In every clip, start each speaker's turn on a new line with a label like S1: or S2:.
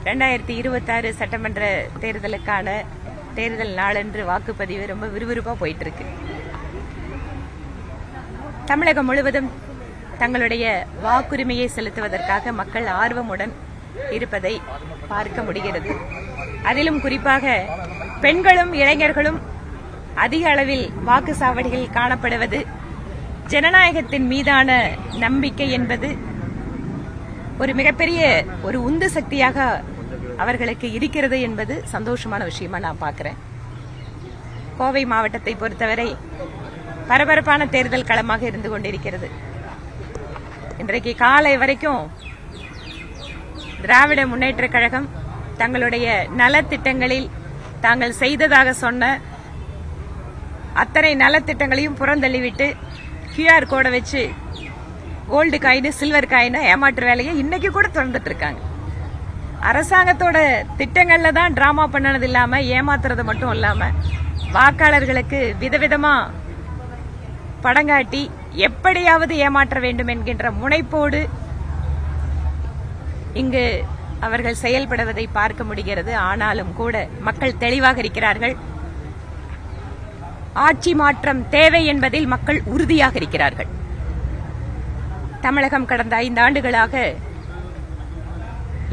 S1: 2026 சட்டமன்ற தேர்தலுக்கான தேர்தல் நாளன்று வாக்குப்பதிவு ரொம்ப விறுவிறுப்பா போயிட்டு இருக்கு. தமிழகம் முழுவதும் தங்களுடைய வாக்குரிமையை செலுத்துவதற்காக மக்கள் ஆர்வமுடன் இருப்பதை பார்க்க முடிகிறது. அதிலும் குறிப்பாக பெண்களும் இளைஞர்களும் அதிக அளவில் வாக்குச்சாவடிகளில் காணப்படுவது ஜனநாயகத்தின் மீதான நம்பிக்கை என்பது ஒரு மிகப்பெரிய ஒரு உந்து சக்தியாக அவர்களுக்கு இருக்கிறது என்பது சந்தோஷமான விஷயமா நான் பார்க்கிறேன். கோவை மாவட்டத்தை பொறுத்தவரை பரபரப்பான தேர்தல் களமாக இருந்து கொண்டிருக்கிறது. இன்றைக்கு காலை வரைக்கும் திராவிட முன்னேற்ற கழகம் தங்களுடைய நலத்திட்டங்களில் தாங்கள் செய்ததாக சொன்ன அத்தனை நலத்திட்டங்களையும் புறந்தள்ளிவிட்டு QR கோடை வச்சு கோல்டு காயின் சில்வர் காயின் ஏமாற்று வேலையை இன்னைக்கு கூட தொடர்ந்துட்டு இருக்காங்க. அரசாங்கத்தோட திட்டங்கள்ல தான் டிராமா பண்ணது இல்லாம ஏமாத்துறது மட்டும் இல்லாம வாக்காளர்களுக்கு விதவிதமா படங்காட்டி எப்படியாவது ஏமாற்ற வேண்டும் என்கின்ற முனைப்போடு இங்கு அவர்கள் செயல்படுவதை பார்க்க முடிகிறது. ஆனாலும் கூட மக்கள் தெளிவாக இருக்கிறார்கள். ஆட்சி மாற்றம் தேவை என்பதில் மக்கள் உறுதியாக இருக்கிறார்கள். தமிழகம் கடந்த 5 ஆண்டுகளாக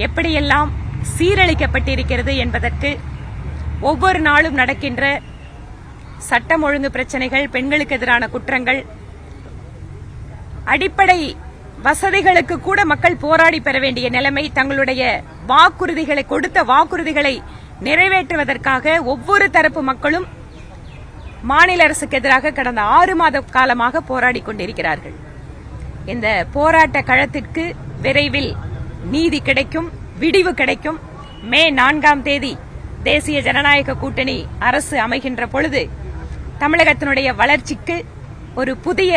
S1: எப்படியெல்லாம் சீரழிக்கப்பட்டிருக்கிறது என்பதற்கு ஒவ்வொரு நாளும் நடக்கின்ற சட்டம் ஒழுங்கு பிரச்சனைகள், பெண்களுக்கு எதிரான குற்றங்கள், அடிப்படை வசதிகளுக்கு கூட மக்கள் போராடி பெற வேண்டிய நிலைமை, தங்களுடைய வாக்குறுதிகளை கொடுத்த வாக்குறுதிகளை நிறைவேற்றுவதற்காக ஒவ்வொரு தரப்பு மக்களும் மாநில அரசுக்கு எதிராக கடந்த 6 மாத காலமாக போராடி கொண்டிருக்கிறார்கள். இந்த போராட்ட களத்திற்கு விரைவில் நீதி கிடைக்கும், விடிவு கிடைக்கும். மே 4ஆம் தேதி தேசிய ஜனநாயக கூட்டணி அரசு அமைகின்ற பொழுது தமிழகத்தினுடைய வளர்ச்சிக்கு ஒரு புதிய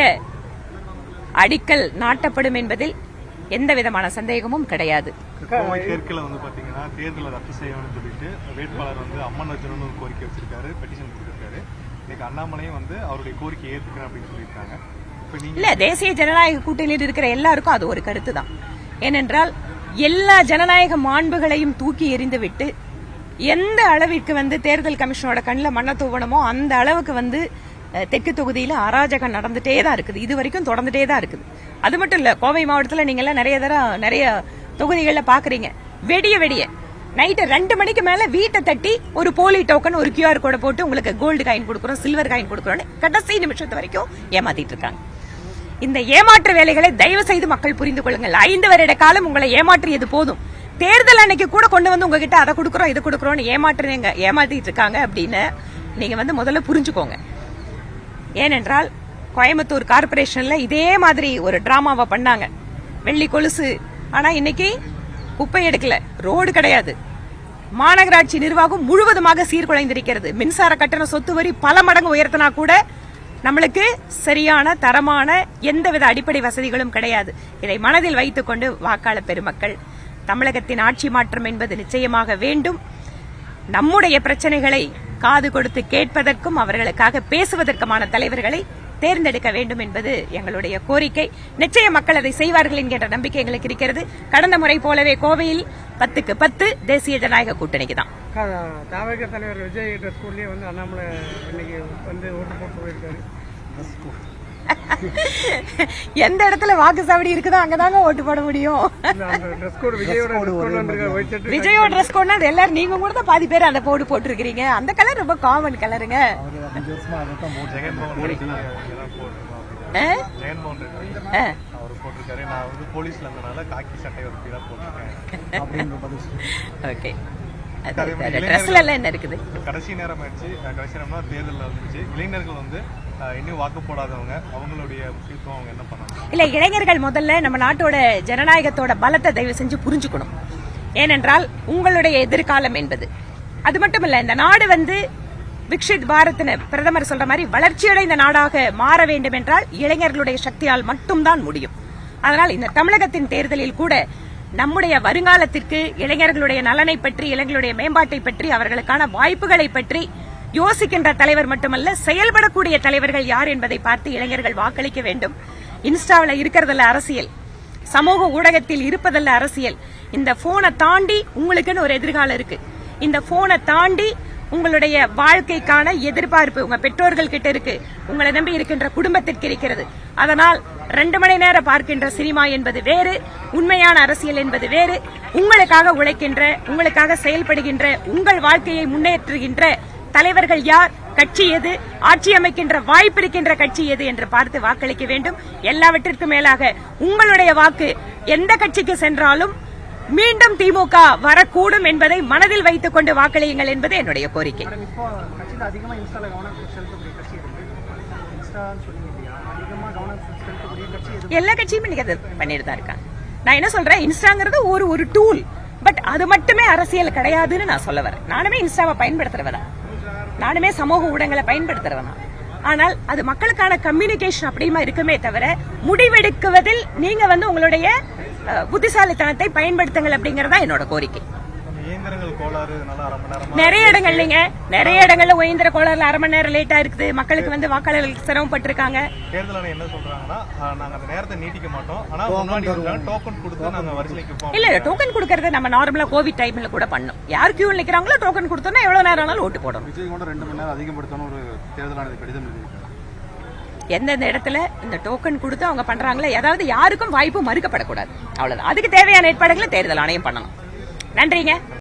S1: அடிக்கல் நாட்டப்படும் என்பதில் எந்த விதமான சந்தேகமும் கிடையாது.
S2: தேர்தலை ரத்து செய்யணும்னு சொல்லிட்டு வேட்பாளர் அம்மன் அர்ஜுனன் ஒரு கோரிக்கை வச்சிருக்காரு, பெட்டிஷன் கொடுத்திருக்காரு. இன்னைக்கு அண்ணாமலையும் அவருடைய கோரிக்கையை ஏற்றுக்கிறேன் அப்படின்னு சொல்லியிருக்காங்க.
S1: இல்ல, தேசிய ஜனநாயக கூட்டணியில் இருக்கிற எல்லாருக்கும் அது ஒரு கருத்து தான். ஏனென்றால் எல்லா ஜனநாயக மாண்புகளையும் தூக்கி எறிந்துவிட்டு எந்த அளவிற்கு தேர்தல் கமிஷனோட கண்ணில் மண்ண தூவணுமோ அந்த அளவுக்கு தெற்கு தொகுதியில அராஜகம் நடந்துட்டே தான் இருக்குது. இது வரைக்கும் தொடர்ந்துட்டே தான் இருக்குது. அது மட்டும் இல்ல, கோவை மாவட்டத்தில் நீங்க எல்லாம் நிறைய தொகுதிகளில் பாக்குறீங்க, வெடிய நைட்டு 2 மணிக்கு மேல வீட்டை தட்டி ஒரு போலி டோக்கன், ஒரு QR கோடை போட்டு உங்களுக்கு கோல்டு காயின் கொடுக்குறோம், சில்வர் காயின் கொடுக்குறோம் கடைசி நிமிஷத்து வரைக்கும் ஏமாத்திட்டு இருக்காங்க. இந்த ஏமாற்று வேலைகளை தயவு செய்து மக்கள் புரிந்து கொள்ளுங்கள். 5 வருட காலம் உங்களை ஏமாற்றியது போதும். தேர்தல் அன்னைக்கு கூட கொண்டு உங்ககிட்ட அதை கொடுக்குறோம் இது கொடுக்குறோம் ஏமாத்திட்டு இருக்காங்க அப்படின்னு நீங்க முதல்ல புரிஞ்சுக்கோங்க. ஏனென்றால் கோயம்புத்தூர் கார்பரேஷன்ல இதே மாதிரி ஒரு டிராமாவை பண்ணாங்க, வெள்ளி கொலுசு. ஆனா இன்னைக்கு குப்பை எடுக்கல, ரோடு கிடையாது. மாநகராட்சி நிர்வாகம் முழுவதுமாக சீர்குலைந்திருக்கிறது. மின்சார கட்டண சொத்து வரி பல மடங்கு உயர்த்தினா கூட நம்மளுக்கு சரியான தரமான எந்தவித அடிப்படை வசதிகளும் கிடையாது. இதை மனதில் வைத்துக் கொண்டு வாக்காளர் பெருமக்கள், தமிழகத்தின் ஆட்சி மாற்றம் என்பது நிச்சயமாக வேண்டும். நம்முடைய பிரச்சனைகளை காது கொடுத்து கேட்பதற்கும் அவர்களுக்காக பேசுவதற்குமான தலைவர்களை தேர்ந்தெடுக்க வேண்டும் என்பது எங்களுடைய கோரிக்கை. நிச்சயம் மக்கள் அதை செய்வார்கள் என்கின்ற நம்பிக்கை எங்களுக்கு இருக்கிறது. கடந்த முறை போலவே கோவையில் 10க்கு 10 தேசிய ஜனநாயக கூட்டணிக்கு தான்.
S3: தமிழக தலைவர் விஜய் ஸ்கூல்லயே அண்ணாமலை இன்னைக்கு ஓட்டு போட்டு போயிருக்காரு.
S1: எந்த இடத்துல வாக்குச்சாவடி இருக்குதோ அங்கதாங்க ஓட்டு போட முடியும். விஜயோட ட்ரெஸ் கோட்னா எல்லாரும் நீங்க கூட தான் பாதி பேர் அந்த போடு போட்டுருக்கீங்க. அந்த கலர் ரொம்ப காமன் கலருங்க. ஓகே, என்ன இருக்குது?
S2: கடைசி நேரம் ஆயிடுச்சு. கடைசி நேரம்னா தேர்தல் இருந்துச்சு. இளைஞர்கள் இன்னும் வாக்கு போடாதவங்க, அவங்களுடைய முக்கியத்துவம் அவங்க என்ன பண்ணணும்?
S1: இல்ல, இளைஞர்கள் முதல்ல நம்ம நாட்டோட ஜனநாயகத்தோட பலத்தை தயவு செஞ்சு புரிஞ்சுக்கணும். ஏனென்றால் உங்களுடைய எதிர்காலம் என்பது அது மட்டும் இல்ல. இந்த நாடு விக்ஷித் பாரத்னு பிரதமர் சொல்ற மாதிரி வளர்ச்சியடைந்த நாடாக மாற வேண்டும் என்றால் இளைஞர்களுடைய சக்தியால் மட்டும்தான் முடியும். அதனால் இந்த தமிழகத்தின் தேர்தலில் கூட நம்முடைய வருங்காலத்திற்கு இளைஞர்களுடைய நலனை பற்றி, இளைஞர்களுடைய மேம்பாட்டை பற்றி, அவர்களுக்கான வாய்ப்புகளை பற்றி யோசிக்கின்ற தலைவர் மட்டுமல்ல, செயல்படக்கூடிய தலைவர்கள் யார் என்பதை பார்த்து இளைஞர்கள் வாக்களிக்க வேண்டும். இன்ஸ்டாவில் இருக்கிறதல்ல அரசியல், சமூக ஊடகத்தில் இருப்பதல்ல அரசியல். இந்த போனை தாண்டி உங்களுக்குன்னு ஒரு எதிர்காலம் இருக்கு. இந்த போனை தாண்டி உங்களுடைய வாழ்க்கைக்கான எதிர்பார்ப்பு உங்க பெற்றோர்கள் கிட்ட இருக்கு, உங்களை நம்பி இருக்கின்ற குடும்பத்திற்கு இருக்கிறது. அதனால் 2 மணி நேரம் பார்க்கின்ற சினிமா என்பது வேறு, உண்மையான அரசியல் என்பது வேறு. உங்களுக்காக உழைக்கின்ற, உங்களுக்காக செயல்படுகின்ற, உங்கள் வாழ்க்கையை முன்னேற்றுகின்ற தலைவர்கள் யார், கட்சி எது, ஆட்சி அமைக்கின்ற வாய்ப்பு இருக்கின்ற கட்சி எது என்று பார்த்து வாக்களிக்க வேண்டும். எல்லாவற்றிற்கும் மேலாக உங்களுடைய வாக்கு எந்த கட்சிக்கு சென்றாலும் மீண்டும் திமுக வரக்கூடும் என்பதை மனதில் வைத்துக் கொண்டு வாக்களியுங்கள் என்பது என்னுடைய கோரிக்கை.
S3: இப்போ கட்சியில் அதிகமாக இன்ஸ்டால கவனம் செலுத்தக்கூடிய கட்சி இருக்கு. இன்ஸ்டான்னு சொன்னீங்க இல்லையா, அதிகமாக கவனம் செலுத்தக்கூடிய கட்சி எது?
S1: எல்லா கட்சியும் இன்னைக்கு அது பண்ணிட்டு தான் இருக்காங்க. நான் என்ன சொல்றேன், இன்ஸ்டாங்கிறது ஒரு டூல், பட் அது மட்டுமே அரசியல் கிடையாதுன்னு நான் சொல்ல வரேன். நானுமே இன்ஸ்டாவை பயன்படுத்துறவதான், நானுமே சமூக ஊடகங்களை பயன்படுத்துறவதான். ஆனால் அது மக்களுக்கான கம்யூனிகேஷன் அப்படிமா இருக்குமே தவிர முடிவெடுக்குவதில் நீங்க உங்களுடைய புத்திசாலித்தனத்தை பயன்படுத்துங்கள் அப்படிங்கறதா என்னோட கோரிக்கை.
S2: இயந்திரங்கள் கோளாறு
S1: நிறைய இடங்கள்ல இயந்திர கோளாறுல 1/2 மணி நேரம் லேட்டா இருக்குது. மக்களுக்கு வாக்காளர்களுக்கு சிரமப்பட்டிருக்காங்க.
S2: தேர்தல் ஆணையம் என்ன சொல்றாங்கன்னா, நாங்க அந்த நேரத்தை நீட்டிக்க மாட்டோம், ஆனா முன்னாடி டோக்கன் கொடுத்து நாங்க வரிசைக்கு போவோம்.
S1: இல்ல டோக்கன் கொடுக்கறது நம்ம நார்மலா கோவிட் டைம்ல கூட பண்ணோம். யார் கியூ நிக்கிறாங்களோ டோக்கன் கொடுத்தோம்னா எவ்வளவு நேரம் ஆனாலும் ஓட்டு போடணும்.
S2: விஜய் கூட 2 மணி நேரம் அதிகப்படுத்தணும் ஒரு தேர்தல் ஆணையத்துக்கு கடிதம் எழுதியிருக்காங்க.
S1: எந்தெந்த இடத்துல இந்த டோக்கன் கொடுத்து அவங்க பண்றாங்களோ, அதாவது யாருக்கும் வாய்ப்பு மறுக்கப்படக்கூடாது, அவ்வளவுதான். அதுக்கு தேவையான ஏற்பாடுகளை தேர்தல் ஆணையம் பண்ணணும். நன்றிங்க.